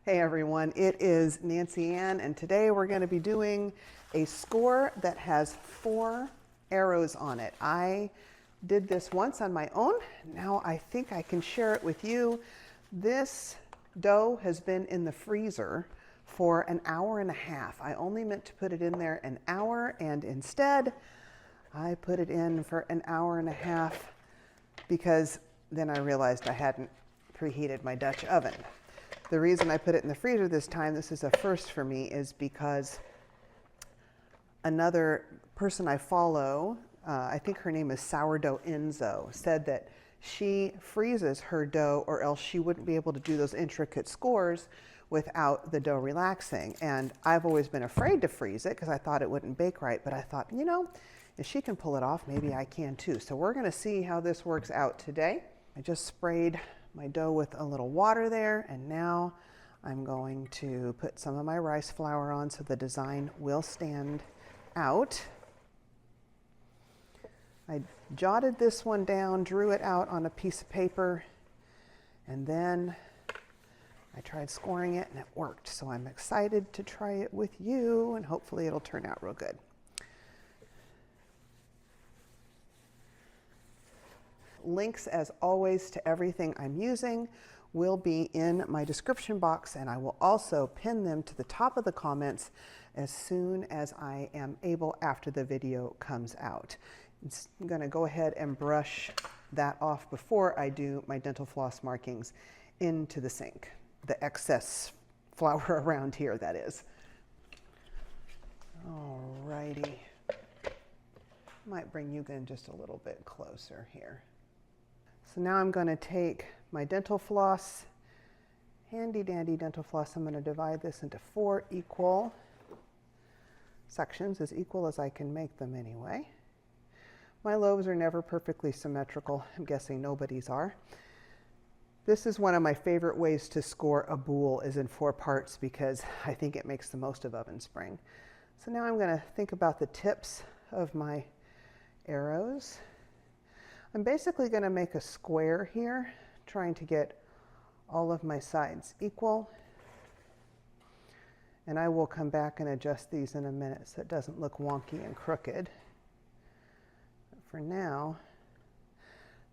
Hey everyone, it is Nancy Ann, and today we're going to be doing a score that has 4 arrows on it. I did this once on my own. Now I think I can share it with you. This dough has been in the freezer for an hour and a half. I only meant to put it in there an hour, and instead I put it in for an hour and a half because then I realized I hadn't preheated my Dutch oven. The reason I put it in the freezer this time, this is a first for me, is because another person I follow, I think her name is Sourdough Enzo, said that she freezes her dough or else she wouldn't be able to do those intricate scores without the dough relaxing. And I've always been afraid to freeze it because I thought it wouldn't bake right, but I thought, you know, if she can pull it off, maybe I can too. So we're going to see how this works out today. I just sprayed my dough with a little water there, and now I'm going to put some of my rice flour on so the design will stand out. I jotted this one down, drew it out on a piece of paper, and then I tried scoring it and it worked. So I'm excited to try it with you, and hopefully it'll turn out real good. Links, as always, to everything I'm using will be in my description box, and I will also pin them to the top of the comments as soon as I am able after the video comes out. I'm going to go ahead and brush that off before I do my dental floss markings into the sink. The excess flour around here, that is. Alrighty. Might bring you in just a little bit closer here. So now I'm going to take my dental floss, handy dandy dental floss. I'm going to divide this into 4 equal sections, as equal as I can make them anyway. My loaves are never perfectly symmetrical. I'm guessing nobody's are. This is one of my favorite ways to score a boule, is in 4 parts, because I think it makes the most of oven spring. So now I'm going to think about the tips of my arrows. I'm basically going to make a square here, trying to get all of my sides equal. And I will come back and adjust these in a minute so it doesn't look wonky and crooked. But for now,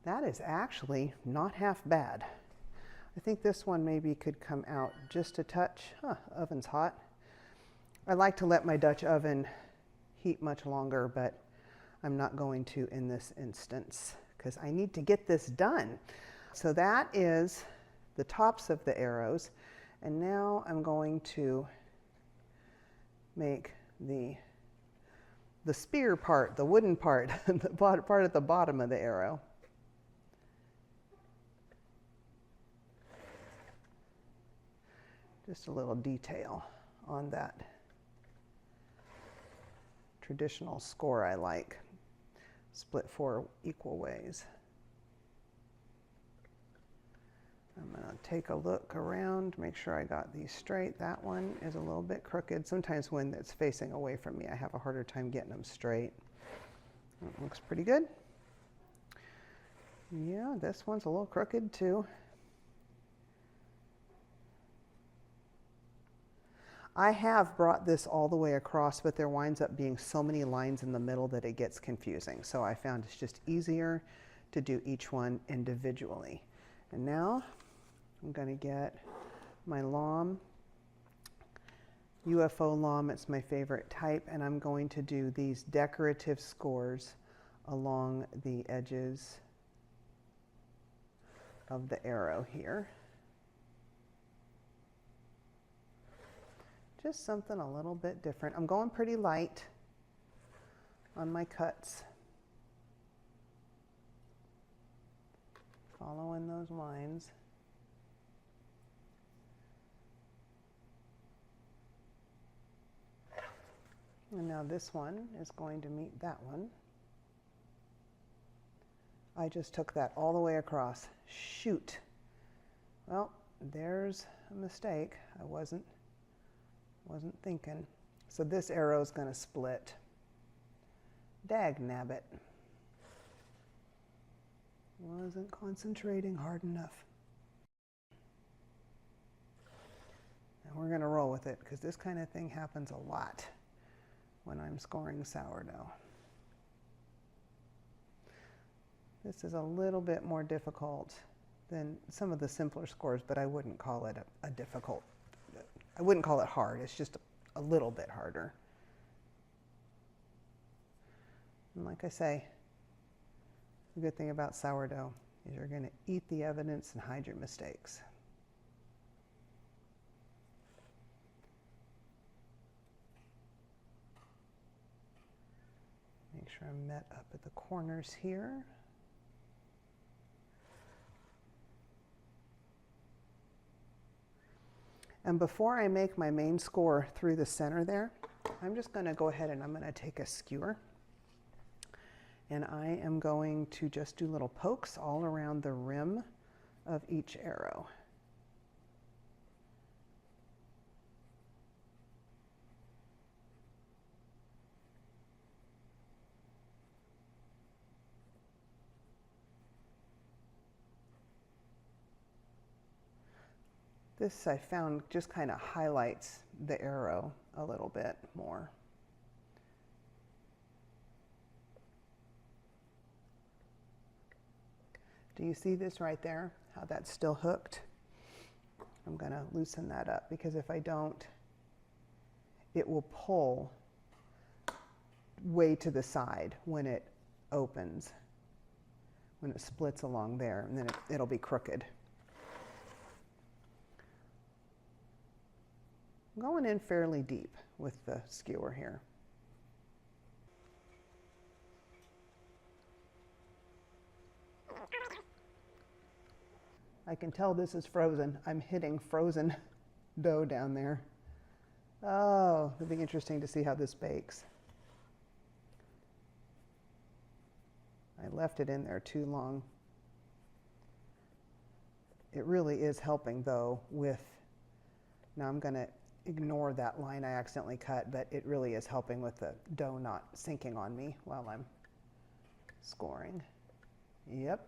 that is actually not half bad. I think this one maybe could come out just a touch. Oven's hot. I like to let my Dutch oven heat much longer, but I'm not going to in this instance because I need to get this done. So that is the tops of the arrows. And now I'm going to make the spear part, the wooden part, the part at the bottom of the arrow. Just a little detail on that traditional score I like. Split 4 equal ways. I'm going to take a look around, make sure I got these straight. That one is a little bit crooked. Sometimes when it's facing away from me, I have a harder time getting them straight. That looks pretty good. Yeah, this one's a little crooked too. I have brought this all the way across, but there winds up being so many lines in the middle that it gets confusing. So I found it's just easier to do each one individually. And now I'm going to get my lawn, UFO lawn, it's my favorite type, and I'm going to do these decorative scores along the edges of the arrow here. Just something a little bit different. I'm going pretty light on my cuts, following those lines. And now this one is going to meet that one. I just took that all the way across. Shoot. Well, there's a mistake. I wasn't thinking. So this arrow is going to split. Dag nabbit. Wasn't concentrating hard enough. it because this kind of thing happens a lot when I'm scoring sourdough. This is a little bit more difficult than some of the simpler scores, but I wouldn't call it a difficult, I wouldn't call it hard. It's just a little bit harder. And like I say, the good thing about sourdough is you're going to eat the evidence and hide your mistakes. Make sure I'm met up at the corners here. And before I make my main score through the center there, I'm just going to go ahead and I'm going to take a skewer. And I am going to just do little pokes all around the rim of each arrow. This I found just kind of highlights the arrow a little bit more. Do you see this right there, how that's still hooked? I'm going to loosen that up because if I don't, it will pull way to the side when it opens, when it splits along there, and then it'll be crooked. I'm going in fairly deep with the skewer here. I can tell this is frozen. I'm hitting frozen dough down there. Oh, it'll be interesting to see how this bakes. I left it in there too long. It really is helping though with, now I'm going to ignore that line I accidentally cut, but it really is helping with the dough not sinking on me while I'm scoring. Yep,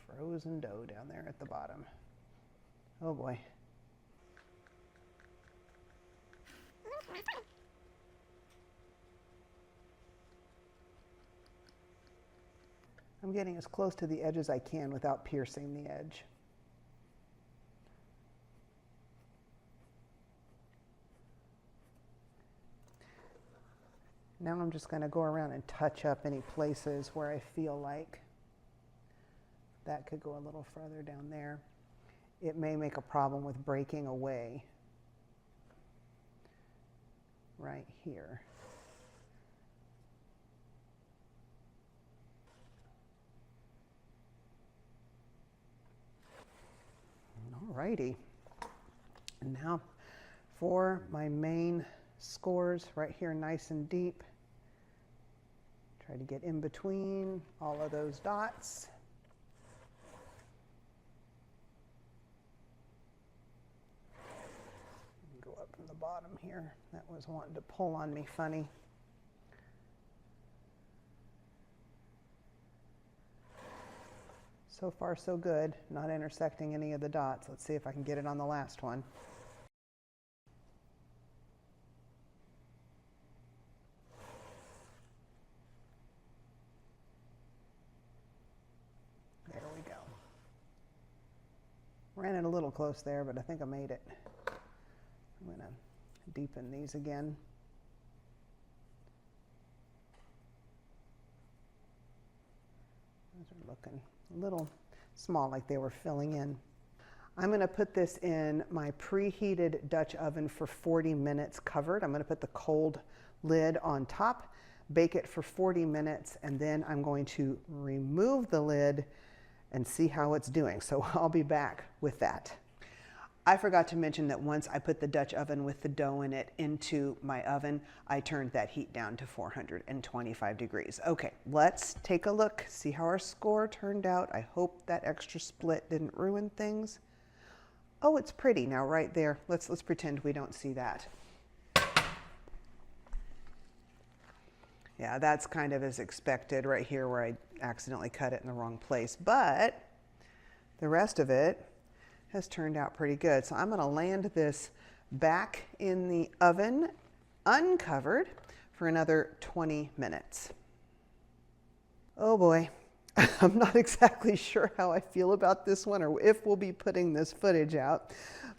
frozen dough down there at the bottom. Oh boy. I'm getting as close to the edge as I can without piercing the edge. Now I'm just going to go around and touch up any places where I feel like that could go a little further down there. It may make a problem with breaking away right here. Alrighty. And now for my main scores right here, nice and deep. Try to get in between all of those dots. Go up from the bottom here. That was wanting to pull on me funny. So far so good, not intersecting any of the dots. Let's see if I can get it on the last one. There we go. Ran it a little close there, but I think I made it. I'm going to deepen these again. Those are looking a little small, like they were filling in. I'm going to put this in my preheated Dutch oven for 40 minutes covered. I'm going to put the cold lid on top, bake it for 40 minutes, and then I'm going to remove the lid and see how it's doing. So I'll be back with that. I forgot to mention that once I put the Dutch oven with the dough in it into my oven, I turned that heat down to 425 degrees. Okay, let's take a look, see how our score turned out. I hope that extra split didn't ruin things. Oh, it's pretty now right there. Let's pretend we don't see that. Yeah, that's kind of as expected right here where I accidentally cut it in the wrong place, but the rest of it has turned out pretty good. So I'm going to land this back in the oven uncovered for another 20 minutes. Oh boy, I'm not exactly sure how I feel about this one or if we'll be putting this footage out,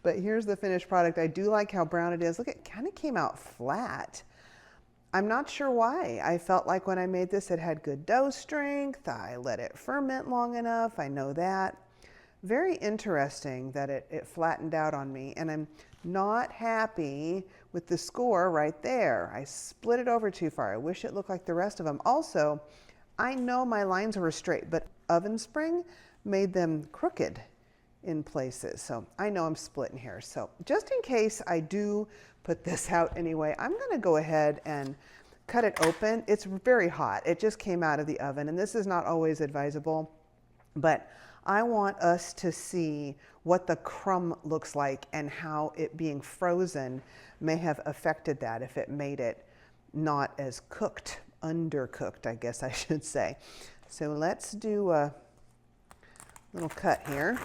but here's the finished product. I do like how brown it is. Look, it kind of came out flat. I'm not sure why. I felt like when I made this, it had good dough strength. I let it ferment long enough. I know that. Very interesting that it flattened out on me, and I'm not happy with the score right there. I split it over too far. I wish it looked like the rest of them. Also, I know my lines were straight, but oven spring made them crooked in places. So I know I'm splitting here. So just in case I do put this out anyway, I'm going to go ahead and cut it open. It's very hot. It just came out of the oven, and this is not always advisable, but I want us to see what the crumb looks like and how it being frozen may have affected that, if it made it not as cooked, undercooked, I guess I should say. So let's do a little cut here.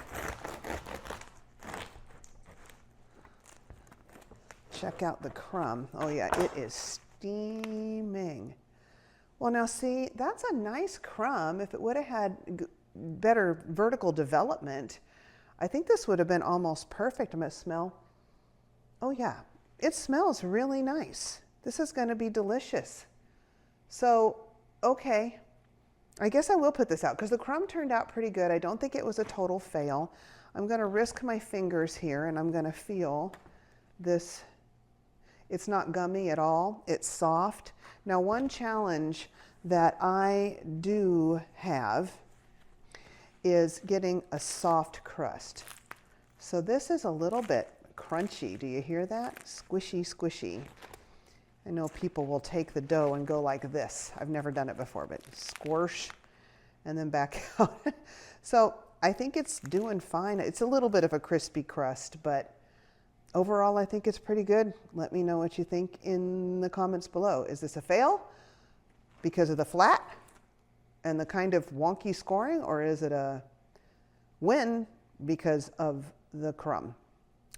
Check out the crumb. Oh yeah, it is steaming. Well, now see, that's a nice crumb. If it would have had better vertical development, I think this would have been almost perfect. I'm gonna smell. Oh yeah, it smells really nice. This is gonna be delicious. So, okay, I guess I will put this out because the crumb turned out pretty good. I don't think it was a total fail. I'm gonna risk my fingers here and I'm gonna feel this. It's not gummy at all. It's soft. Now, one challenge that I do have is getting a soft crust. So this is a little bit crunchy. Do you hear that? Squishy, squishy. I know people will take the dough and go like this. I've never done it before, but squish and then back out. So I think it's doing fine. It's a little bit of a crispy crust, but overall, I think it's pretty good. Let me know what you think in the comments below. Is this a fail because of the flat and the kind of wonky scoring, or is it a win because of the crumb?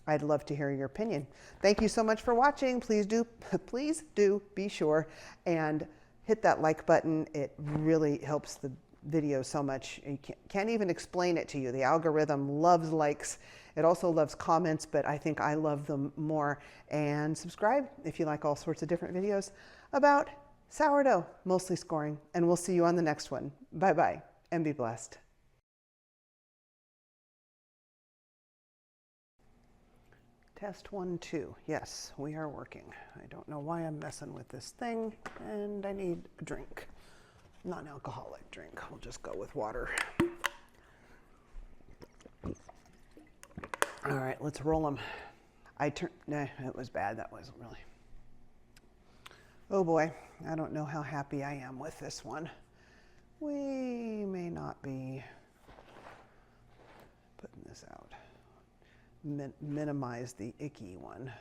I'd love to hear your opinion. Thank you so much for watching. Please do be sure and hit that like button. It really helps the video so much. You can't even explain it to you. The algorithm loves likes. It also loves comments, but I think I love them more. And subscribe if you like all sorts of different videos about sourdough, mostly scoring. And we'll see you on the next one. Bye-bye, and be blessed. Test 1, 2. Yes, we are working. I don't know why I'm messing with this thing, and I need a drink. Non-alcoholic drink. We'll just go with water. All right, let's roll them. Nah, it was bad. That wasn't really. Oh boy, I don't know how happy I am with this one. We may not be putting this out. Minimize the icky one.